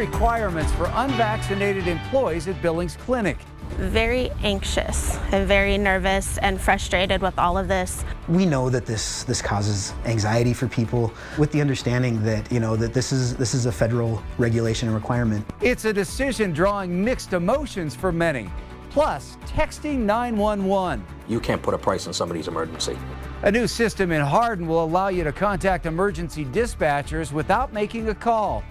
requirements for unvaccinated employees at Billings Clinic. Very anxious and very nervous and frustrated with all of this. We know that this causes anxiety for people, with the understanding that, that this is a federal regulation and requirement. It's a decision drawing mixed emotions for many. Plus, texting 911. You can't put a price on somebody's emergency. A new system in Hardin will allow you to contact emergency dispatchers without making a call.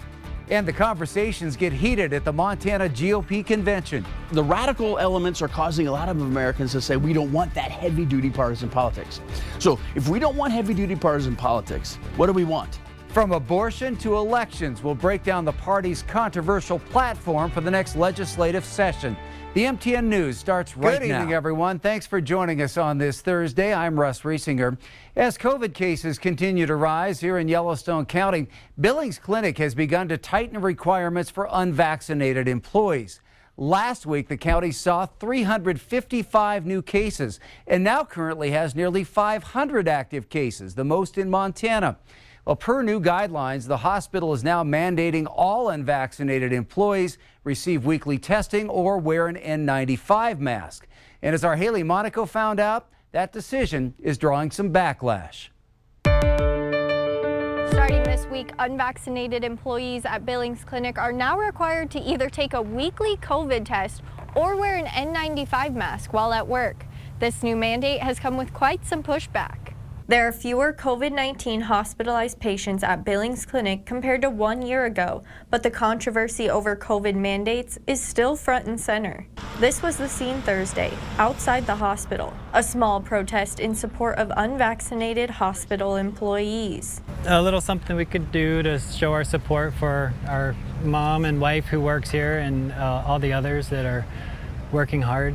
And the conversations get heated at the Montana GOP convention. The radical elements are causing a lot of Americans to say we don't want that heavy-duty partisan politics. So if we don't want heavy-duty partisan politics, what do we want? From abortion to elections, we'll break down the party's controversial platform for the next legislative session. The MTN News starts right now. Good evening, everyone. Thanks for joining us on this Thursday. I'm Russ Riesinger. As COVID cases continue to rise here in Yellowstone County, Billings Clinic has begun to tighten requirements for unvaccinated employees. Last week, the county saw 355 new cases and now currently has nearly 500 active cases, the most in Montana. Well, per new guidelines, the hospital is now mandating all unvaccinated employees receive weekly testing or wear an N95 mask. And as our Haley Monaco found out, that decision is drawing some backlash. Starting this week, unvaccinated employees at Billings Clinic are now required to either take a weekly COVID test or wear an N95 mask while at work. This new mandate has come with quite some pushback. There are fewer COVID-19 hospitalized patients at Billings Clinic compared to 1 year ago, but the controversy over COVID mandates is still front and center. This was the scene Thursday, outside the hospital, a small protest in support of unvaccinated hospital employees. A little something we could do to show our support for our mom and wife who works here and all the others that are working hard.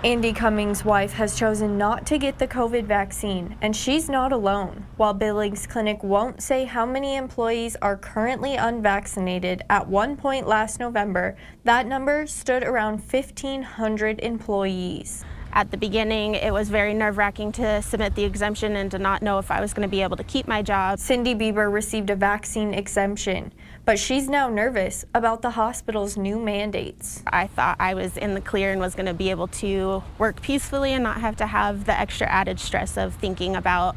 Andy Cummings' wife has chosen not to get the COVID vaccine, and she's not alone. While Billings Clinic won't say how many employees are currently unvaccinated, at one point last November, that number stood around 1,500 employees. At the beginning, it was very nerve-wracking to submit the exemption and to not know if I was going to be able to keep my job. Cindy Bieber received a vaccine exemption, but she's now nervous about the hospital's new mandates. I thought I was in the clear and was going to be able to work peacefully and not have to have the extra added stress of thinking about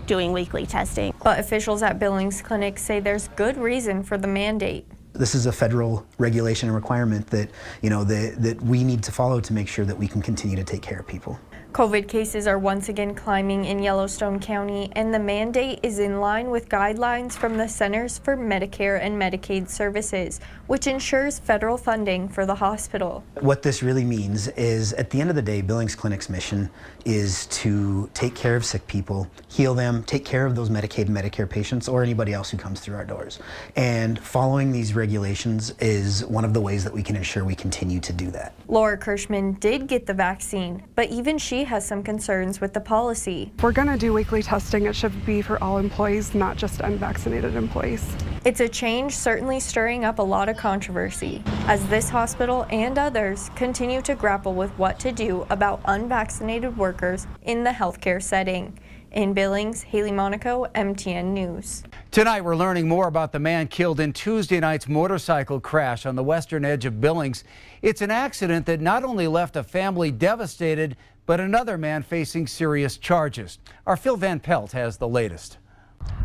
doing weekly testing. But officials at Billings Clinic say there's good reason for the mandate. This is a federal regulation and requirement that, that we need to follow to make sure that we can continue to take care of people. COVID cases are once again climbing in Yellowstone County, and the mandate is in line with guidelines from the Centers for Medicare and Medicaid Services, which ensures federal funding for the hospital. What this really means is, at the end of the day, Billings Clinic's mission is to take care of sick people, heal them, take care of those Medicaid and Medicare patients or anybody else who comes through our doors. And following these regulations is one of the ways that we can ensure we continue to do that. Laura Kirschman did get the vaccine, but even she has some concerns with the policy. If we're going to do weekly testing, it should be for all employees, not just unvaccinated employees. It's a change certainly stirring up a lot of controversy, as this hospital and others continue to grapple with what to do about unvaccinated workers in the healthcare setting. In Billings, Haley Monaco, MTN News. Tonight, we're learning more about the man killed in Tuesday night's motorcycle crash on the western edge of Billings. It's an accident that not only left a family devastated, but another man facing serious charges. Our Phil Van Pelt has the latest.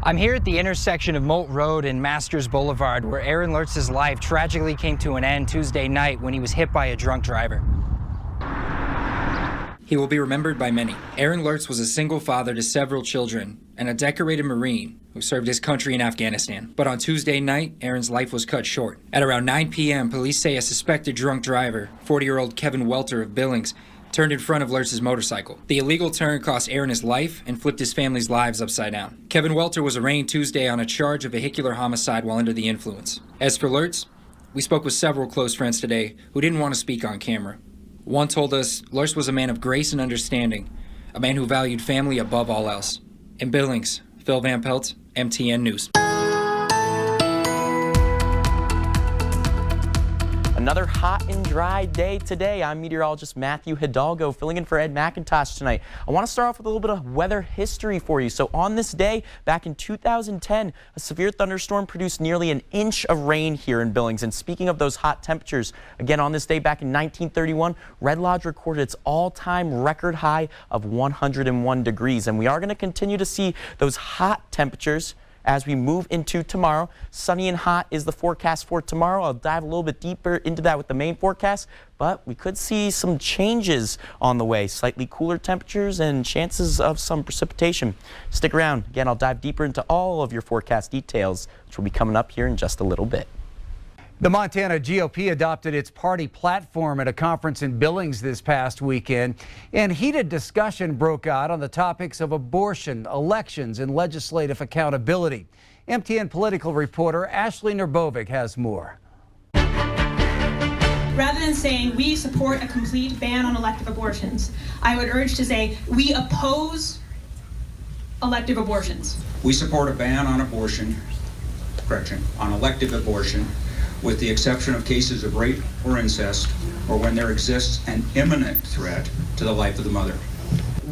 I'm here at the intersection of Moult Road and Masters Boulevard, where Aaron Lertz's life tragically came to an end Tuesday night when he was hit by a drunk driver. He will be remembered by many. Aaron Lertz was a single father to several children and a decorated Marine who served his country in Afghanistan. But on Tuesday night, Aaron's life was cut short. At around 9 p.m., police say a suspected drunk driver, 40-year-old Kevin Welter of Billings, turned in front of Lertz's motorcycle. The illegal turn cost Aaron his life and flipped his family's lives upside down. Kevin Welter was arraigned Tuesday on a charge of vehicular homicide while under the influence. As for Lertz, we spoke with several close friends today who didn't want to speak on camera. One told us Lertz was a man of grace and understanding, a man who valued family above all else. In Billings, Phil Van Pelt, MTN News. Another hot and dry day today. I'm meteorologist Matthew Hidalgo filling in for Ed McIntosh tonight. I want to start off with a little bit of weather history for you. So on this day, back in 2010, a severe thunderstorm produced nearly an inch of rain here in Billings. And speaking of those hot temperatures, again on this day back in 1931, Red Lodge recorded its all-time record high of 101 degrees. And we are going to continue to see those hot temperatures as we move into tomorrow. Sunny and hot is the forecast for tomorrow. I'll dive a little bit deeper into that with the main forecast, but we could see some changes on the way. Slightly cooler temperatures and chances of some precipitation. Stick around. Again, I'll dive deeper into all of your forecast details, which will be coming up here in just a little bit. The Montana GOP adopted its party platform at a conference in Billings this past weekend, and heated discussion broke out on the topics of abortion, elections, and legislative accountability. MTN political reporter Ashley Nerbovic has more. Rather than saying we support a complete ban on elective abortions, I would urge to say we oppose elective abortions. We support a ban on on elective abortion, with the exception of cases of rape or incest, or when there exists an imminent threat to the life of the mother.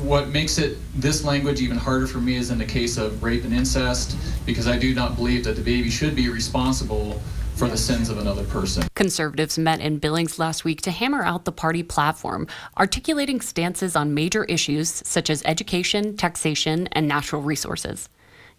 What makes this language even harder for me is in the case of rape and incest, because I do not believe that the baby should be responsible for the sins of another person. Conservatives met in Billings last week to hammer out the party platform, articulating stances on major issues such as education, taxation, and natural resources.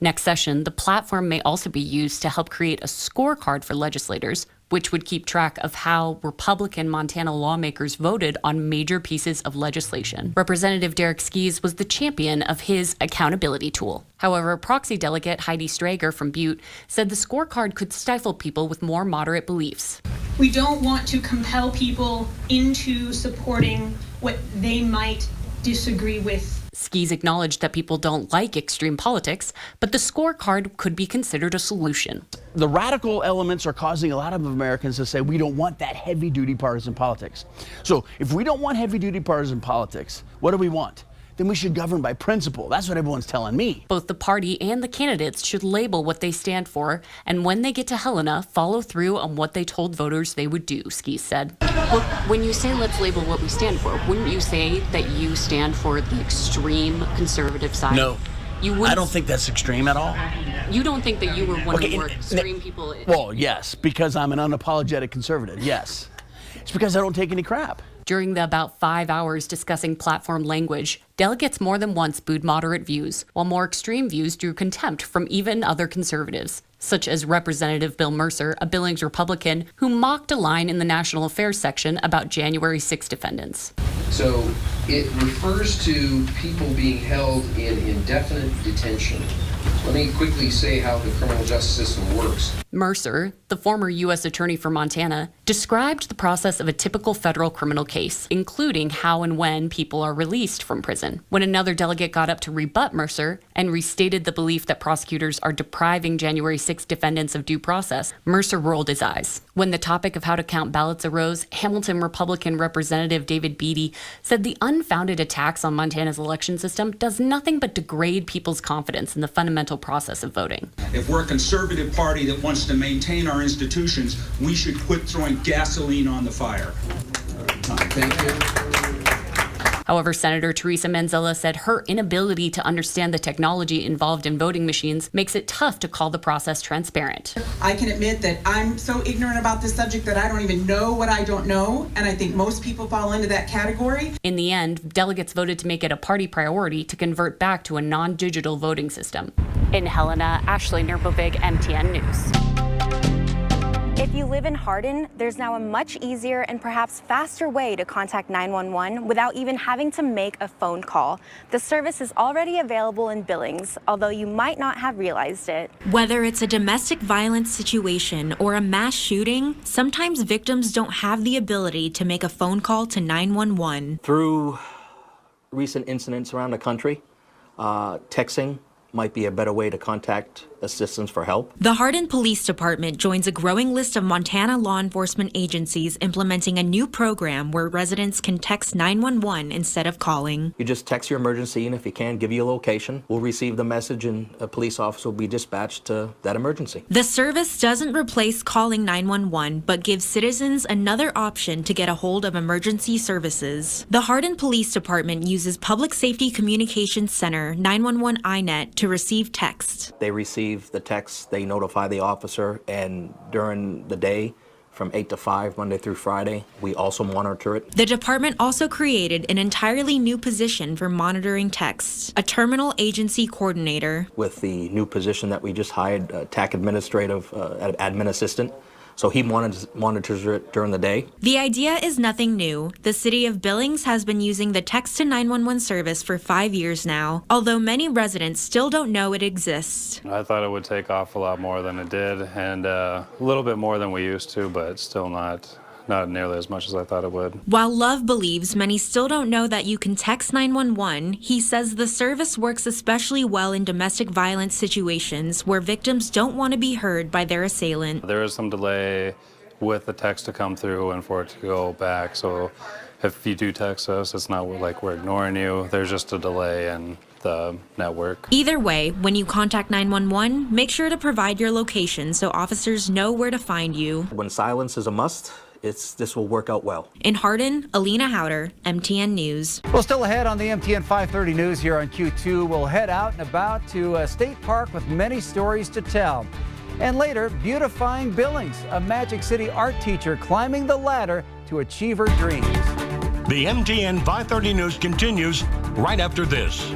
Next session, the platform may also be used to help create a scorecard for legislators, which would keep track of how Republican Montana lawmakers voted on major pieces of legislation. Representative Derek Skees was the champion of his accountability tool. However, proxy delegate Heidi Strager from Butte said the scorecard could stifle people with more moderate beliefs. We don't want to compel people into supporting what they might disagree with. Skees acknowledged that people don't like extreme politics, but the scorecard could be considered a solution. The radical elements are causing a lot of Americans to say we don't want that heavy-duty partisan politics. So if we don't want heavy-duty partisan politics, what do we want? Then we should govern by principle. That's what everyone's telling me. Both the party and the candidates should label what they stand for, and when they get to Helena, follow through on what they told voters they would do, Skees said. Well, when you say let's label what we stand for, wouldn't you say that you stand for the extreme conservative side? No. I don't think that's extreme at all. You don't think that you were one of the more extreme people? Well, yes, because I'm an unapologetic conservative, yes. It's because I don't take any crap. During the about 5 hours discussing platform language, delegates more than once booed moderate views, while more extreme views drew contempt from even other conservatives, such as Representative Bill Mercer, a Billings Republican, who mocked a line in the National Affairs section about January 6 defendants. So it refers to people being held in indefinite detention. Let me quickly say how the criminal justice system works. Mercer, the former U.S. Attorney for Montana, described the process of a typical federal criminal case, including how and when people are released from prison. When another delegate got up to rebut Mercer and restated the belief that prosecutors are depriving January 6 defendants of due process, Mercer rolled his eyes. When the topic of how to count ballots arose, Hamilton Republican Representative David Beatty said the unfounded attacks on Montana's election system does nothing but degrade people's confidence in the fundamental process of voting. If we're a conservative party that wants to maintain our institutions, we should quit throwing gasoline on the fire. Thank you. However, Senator Teresa Manzella said her inability to understand the technology involved in voting machines makes it tough to call the process transparent. I can admit that I'm so ignorant about this subject that I don't even know what I don't know, and I think most people fall into that category. In the end, delegates voted to make it a party priority to convert back to a non-digital voting system. In Helena, Ashley Nerbovic, MTN News. If you live in Hardin, there's now a much easier and perhaps faster way to contact 911 without even having to make a phone call. The service is already available in Billings, although you might not have realized it. Whether it's a domestic violence situation or a mass shooting, sometimes victims don't have the ability to make a phone call to 911. Through recent incidents around the country, texting might be a better way to contact assistance for help. The Hardin Police Department joins a growing list of Montana law enforcement agencies implementing a new program where residents can text 911 instead of calling. You just text your emergency, and if you can, give you a location. We'll receive the message, and a police officer will be dispatched to that emergency. The service doesn't replace calling 911, but gives citizens another option to get a hold of emergency services. The Hardin Police Department uses Public Safety Communications Center 911 INET to receive text. They receive the text, they notify the officer, and during the day, from 8 to 5, Monday through Friday, we also monitor it. The department also created an entirely new position for monitoring texts, a terminal agency coordinator. With the new position that we just hired, TAC administrative admin assistant, so he monitors it during the day. The idea is nothing new. The city of Billings has been using the text to 911 service for 5 years now, although many residents still don't know it exists. I thought it would take off a lot more than it did, and a little bit more than we used to, but still not nearly as much as I thought it would. While Love believes many still don't know that you can text 911, he says the service works especially well in domestic violence situations where victims don't want to be heard by their assailant. There is some delay with the text to come through and for it to go back, so if you do text us, it's not like we're ignoring you. There's just a delay in the network. Either way, when you contact 911, make sure to provide your location so officers know where to find you. When silence is a must, this will work out well. In Hardin, Alina Howder, MTN News. Well, still ahead on the MTN 530 News here on Q2, we'll head out and about to a state park with many stories to tell. And later, beautifying Billings, a Magic City art teacher climbing the ladder to achieve her dreams. The MTN 530 News continues right after this.